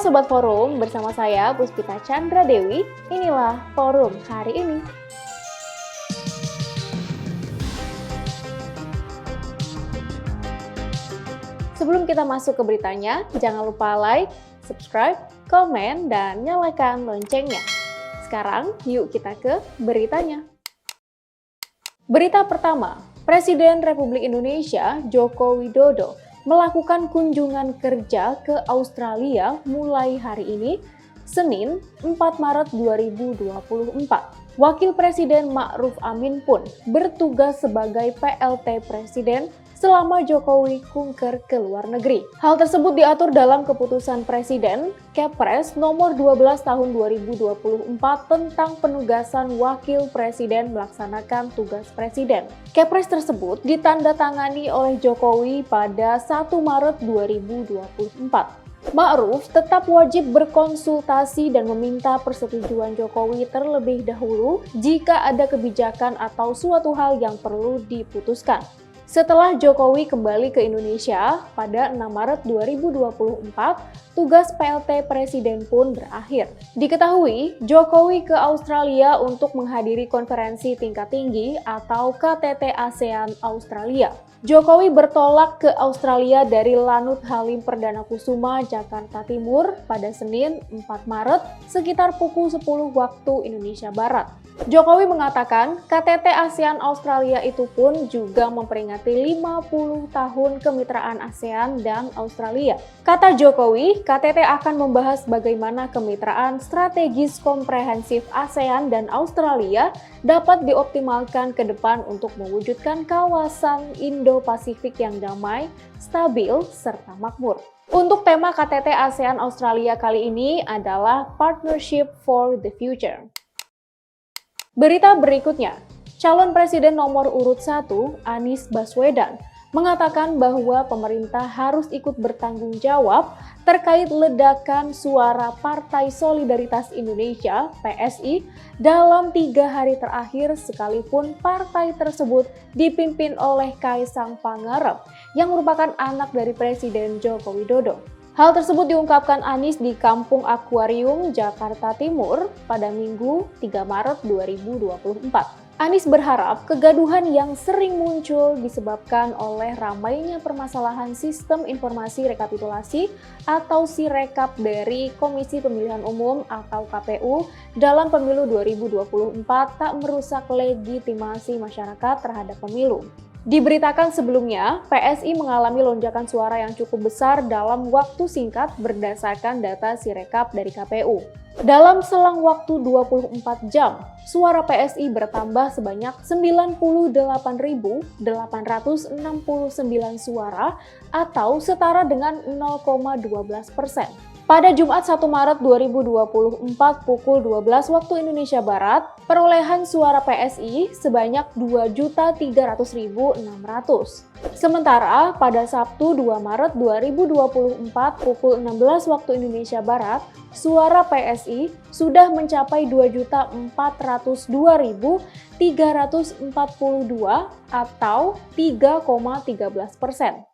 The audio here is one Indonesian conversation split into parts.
Sobat Forum, bersama saya Puspita Chandra Dewi. Inilah Forum hari ini. Sebelum kita masuk ke beritanya, jangan lupa like, subscribe, komen, dan nyalakan loncengnya. Sekarang, yuk kita ke beritanya. Berita pertama, Presiden Republik Indonesia Joko Widodo melakukan kunjungan kerja ke Australia mulai hari ini, Senin 4 Maret 2024. Wakil Presiden Ma'ruf Amin pun bertugas sebagai PLT Presiden selama Jokowi kunker ke luar negeri. Hal tersebut diatur dalam keputusan Presiden Kepres nomor 12 tahun 2024 tentang penugasan Wakil Presiden melaksanakan tugas Presiden. Kepres tersebut ditandatangani oleh Jokowi pada 1 Maret 2024. Ma'ruf tetap wajib berkonsultasi dan meminta persetujuan Jokowi terlebih dahulu jika ada kebijakan atau suatu hal yang perlu diputuskan. Setelah Jokowi kembali ke Indonesia pada 6 Maret 2024, tugas PLT Presiden pun berakhir. Diketahui, Jokowi ke Australia untuk menghadiri konferensi tingkat tinggi atau KTT ASEAN Australia. Jokowi bertolak ke Australia dari Lanut Halim Perdana Kusuma, Jakarta Timur pada Senin 4 Maret sekitar pukul 10 waktu Indonesia Barat. Jokowi mengatakan KTT ASEAN Australia itu pun juga memperingati 50 tahun kemitraan ASEAN dan Australia. Kata Jokowi, KTT akan membahas bagaimana kemitraan strategis komprehensif ASEAN dan Australia dapat dioptimalkan ke depan untuk mewujudkan kawasan Indo-Pasifik yang damai, stabil, serta makmur. Untuk tema KTT ASEAN Australia kali ini adalah Partnership for the Future. Berita berikutnya, calon presiden nomor urut 1, Anies Baswedan, mengatakan bahwa pemerintah harus ikut bertanggung jawab terkait ledakan suara Partai Solidaritas Indonesia (PSI) dalam 3 hari terakhir sekalipun partai tersebut dipimpin oleh Kaisang Pangarep yang merupakan anak dari Presiden Joko Widodo. Hal tersebut diungkapkan Anies di Kampung Akuarium, Jakarta Timur pada Minggu 3 Maret 2024. Anies berharap kegaduhan yang sering muncul disebabkan oleh ramainya permasalahan sistem informasi rekapitulasi atau Sirekap dari Komisi Pemilihan Umum atau KPU dalam pemilu 2024 tak merusak legitimasi masyarakat terhadap pemilu. Diberitakan sebelumnya, PSI mengalami lonjakan suara yang cukup besar dalam waktu singkat berdasarkan data Sirekap dari KPU. Dalam selang waktu 24 jam, suara PSI bertambah sebanyak 98.869 suara atau setara dengan 0,12%. Pada Jumat 1 Maret 2024 pukul 12 waktu Indonesia Barat, perolehan suara PSI sebanyak 2.300.600. Sementara pada Sabtu 2 Maret 2024 pukul 16 waktu Indonesia Barat, suara PSI sudah mencapai 2.402.342 atau 3,13%.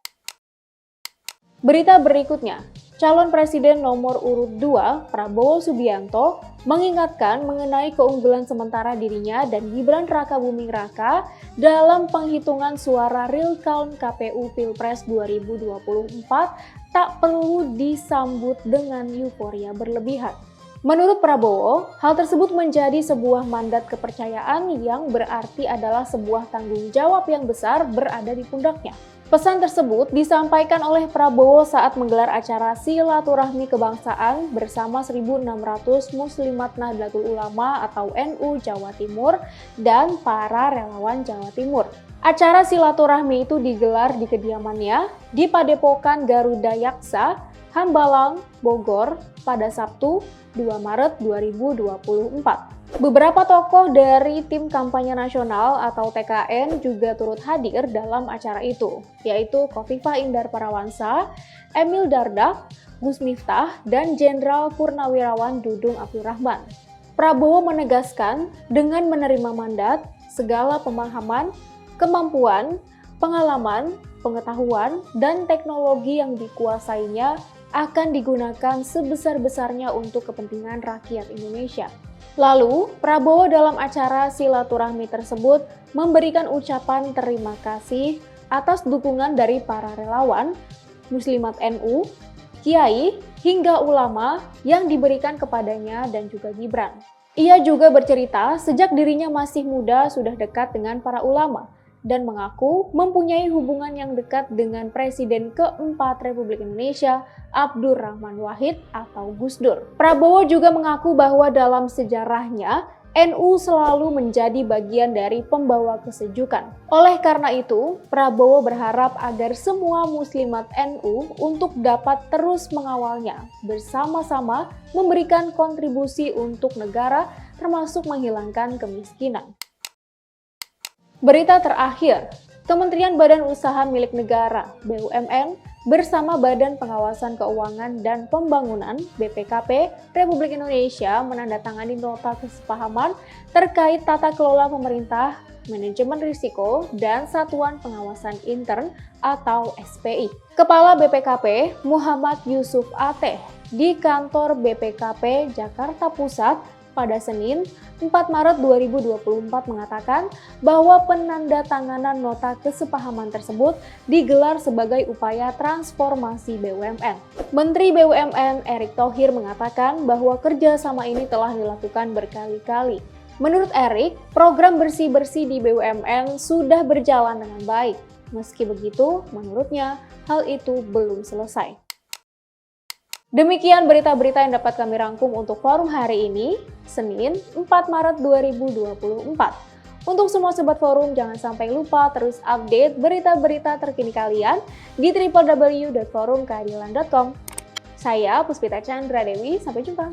Berita berikutnya, calon presiden nomor urut 2, Prabowo Subianto, mengingatkan mengenai keunggulan sementara dirinya dan Gibran Rakabuming Raka dalam penghitungan suara real count KPU Pilpres 2024 tak perlu disambut dengan euforia berlebihan. Menurut Prabowo, hal tersebut menjadi sebuah mandat kepercayaan yang berarti adalah sebuah tanggung jawab yang besar berada di pundaknya. Pesan tersebut disampaikan oleh Prabowo saat menggelar acara silaturahmi kebangsaan bersama 1.600 Muslimat Nahdlatul Ulama atau NU Jawa Timur dan para relawan Jawa Timur. Acara silaturahmi itu digelar di kediamannya di Padepokan Garuda Yaksa, Hambalang, Bogor pada Sabtu 2 Maret 2024. Beberapa tokoh dari tim kampanye nasional atau TKN juga turut hadir dalam acara itu, yaitu Khofifah Indar Parawansa, Emil Dardak, Gus Miftah, dan Jenderal Purnawirawan Dudung Abdurrahman. Prabowo menegaskan dengan menerima mandat, segala pemahaman, kemampuan, pengalaman, pengetahuan, dan teknologi yang dikuasainya akan digunakan sebesar-besarnya untuk kepentingan rakyat Indonesia. Lalu, Prabowo dalam acara silaturahmi tersebut memberikan ucapan terima kasih atas dukungan dari para relawan, Muslimat NU, kiai, hingga ulama yang diberikan kepadanya dan juga Gibran. Ia juga bercerita sejak dirinya masih muda sudah dekat dengan para ulama dan mengaku mempunyai hubungan yang dekat dengan Presiden keempat Republik Indonesia, Abdurrahman Wahid atau Gus Dur. Prabowo juga mengaku bahwa dalam sejarahnya, NU selalu menjadi bagian dari pembawa kesejukan. Oleh karena itu, Prabowo berharap agar semua muslimat NU untuk dapat terus mengawalnya, bersama-sama memberikan kontribusi untuk negara termasuk menghilangkan kemiskinan. Berita terakhir, Kementerian Badan Usaha Milik Negara (BUMN) bersama Badan Pengawasan Keuangan dan Pembangunan (BPKP) Republik Indonesia menandatangani nota kesepahaman terkait tata kelola pemerintah, manajemen risiko, dan Satuan Pengawasan Intern atau SPI. Kepala BPKP Muhammad Yusuf Ateh di kantor BPKP Jakarta Pusat pada Senin, 4 Maret 2024 mengatakan bahwa penandatanganan nota kesepahaman tersebut digelar sebagai upaya transformasi BUMN. Menteri BUMN Erick Thohir mengatakan bahwa kerjasama ini telah dilakukan berkali-kali. Menurut Erick, program bersih-bersih di BUMN sudah berjalan dengan baik. Meski begitu, menurutnya hal itu belum selesai. Demikian berita-berita yang dapat kami rangkum untuk forum hari ini, Senin 4 Maret 2024. Untuk semua sobat forum, jangan sampai lupa terus update berita-berita terkini kalian di www.forumkeadilan.com. Saya Puspita Chandra Dewi, sampai jumpa.